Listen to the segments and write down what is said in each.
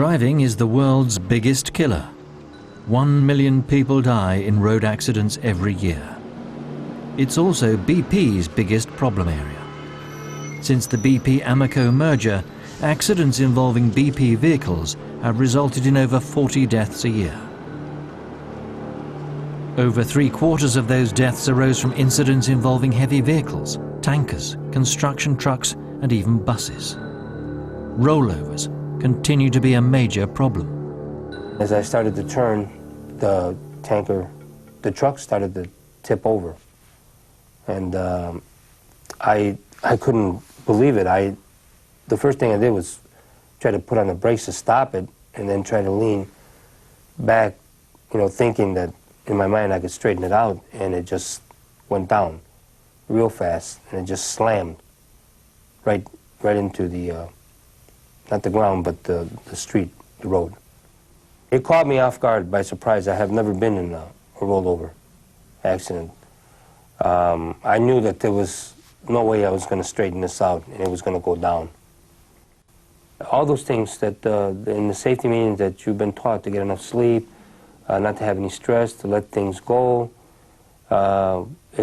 Driving is the world's biggest killer. 1 million people die in road accidents every year. It's also BP's biggest problem area. Since the BP-Amoco merger, accidents involving BP vehicles have resulted in over 40 deaths a year. Over 3/4 of those deaths arose from incidents involving heavy vehicles, tankers, construction trucks, and even buses. Rollovers continue to be a major problem. As I started to turn, the truck started to tip over. And I couldn't believe it. The first thing I did was try to put on the brakes to stop it, and then try to lean back, thinking that in my mind I could straighten it out, and it just went down real fast, and it just slammed right into the, not the ground, but the street, the road. It caught me off guard by surprise. I have never been in a rollover accident. I knew that there was no way I was going to straighten this out, and it was going to go down. All those things that in the safety meetings that you've been taught to get enough sleep, not to have any stress, to let things go,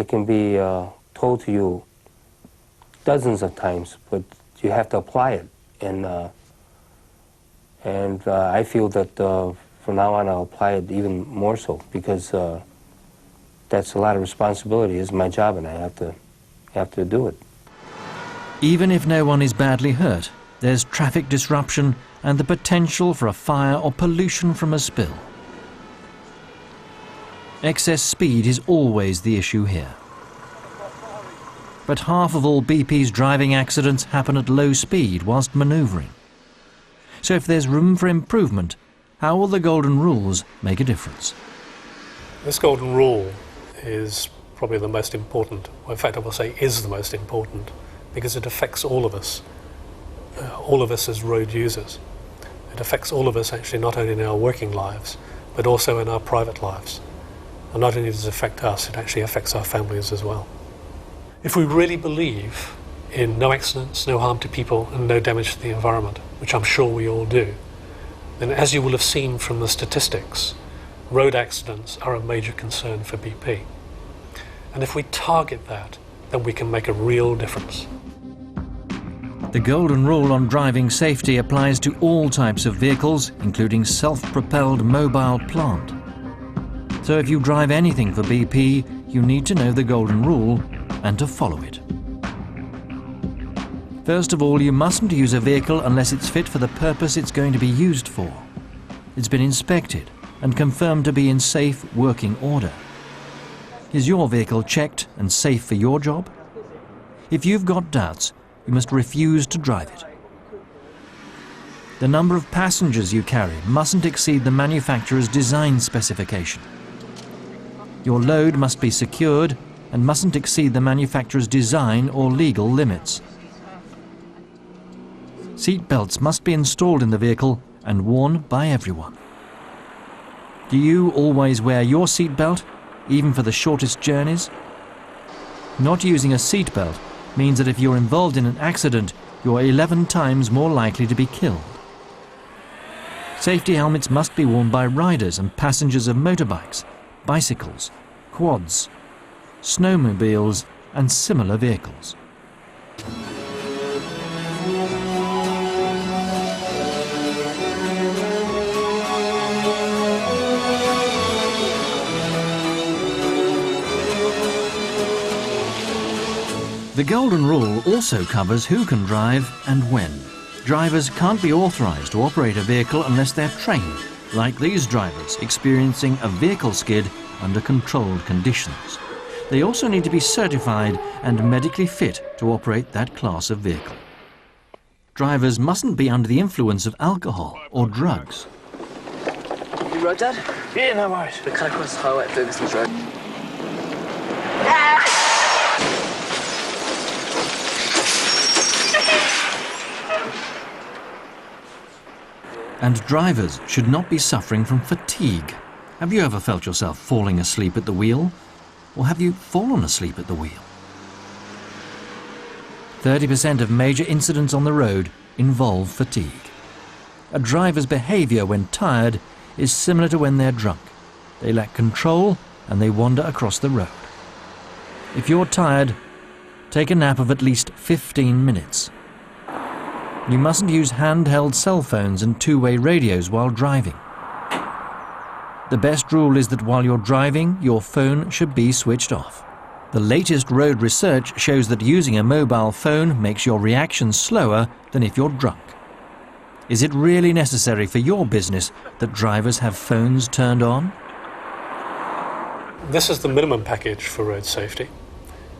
it can be told to you dozens of times, but you have to apply it. And I feel that from now on I'll apply it even more so, because that's a lot of responsibility. It's my job, and I have to do it. Even if no one is badly hurt, there's traffic disruption and the potential for a fire or pollution from a spill. Excess speed is always the issue here. But half of all BP's driving accidents happen at low speed whilst manoeuvring. So if there's room for improvement, how will the golden rules make a difference? This golden rule is probably the most important, or in fact I will say is the most important, because it affects all of us as road users. It affects all of us actually, not only in our working lives, but also in our private lives. And not only does it affect us, it actually affects our families as well. If we really believe in no accidents, no harm to people, and no damage to the environment, which I'm sure we all do, then as you will have seen from the statistics, road accidents are a major concern for BP. And if we target that, then we can make a real difference. The golden rule on driving safety applies to all types of vehicles, including self-propelled mobile plant. So if you drive anything for BP, you need to know the golden rule and to follow it. First of all, you mustn't use a vehicle unless it's fit for the purpose it's going to be used for. It's been inspected and confirmed to be in safe working order. Is your vehicle checked and safe for your job? If you've got doubts, you must refuse to drive it. The number of passengers you carry mustn't exceed the manufacturer's design specification. Your load must be secured and mustn't exceed the manufacturer's design or legal limits. Seat belts must be installed in the vehicle and worn by everyone. Do you always wear your seat belt, even for the shortest journeys? Not using a seat belt means that if you're involved in an accident, you're 11 times more likely to be killed. Safety helmets must be worn by riders and passengers of motorbikes, bicycles, quads, snowmobiles, and similar vehicles. The golden rule also covers who can drive and when. Drivers can't be authorized to operate a vehicle unless they're trained, like these drivers experiencing a vehicle skid under controlled conditions. They also need to be certified and medically fit to operate that class of vehicle. Drivers mustn't be under the influence of alcohol or drugs. You right, Dad? Yeah, no worries. The car across the highway at Ferguson's Road. And drivers should not be suffering from fatigue. Have you ever felt yourself falling asleep at the wheel? Or have you fallen asleep at the wheel? 30% of major incidents on the road involve fatigue. A driver's behaviour when tired is similar to when they're drunk. They lack control and they wander across the road. If you're tired, take a nap of at least 15 minutes. You mustn't use handheld cell phones and two-way radios while driving. The best rule is that while you're driving, your phone should be switched off. The latest road research shows that using a mobile phone makes your reaction slower than if you're drunk. Is it really necessary for your business that drivers have phones turned on? This is the minimum package for road safety.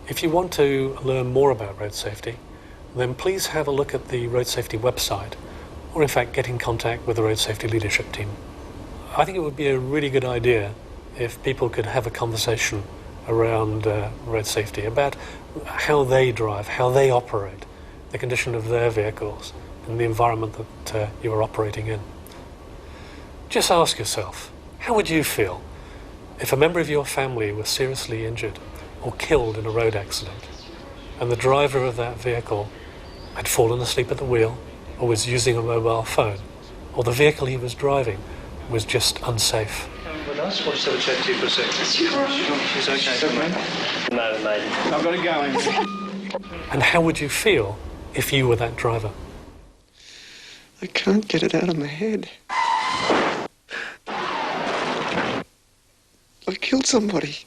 If you want to learn more about road safety, then please have a look at the road safety website, or in fact get in contact with the road safety leadership team. I think it would be a really good idea if people could have a conversation around road safety, about how they drive, how they operate, the condition of their vehicles and the environment that you're operating in. Just ask yourself, how would you feel if a member of your family was seriously injured or killed in a road accident and the driver of that vehicle had fallen asleep at the wheel or was using a mobile phone, or the vehicle he was driving was just unsafe? With us, we'll just have a chat to you for a second. She's okay. No, mate. I've got to go. And how would you feel if you were that driver? I can't get it out of my head. I killed somebody.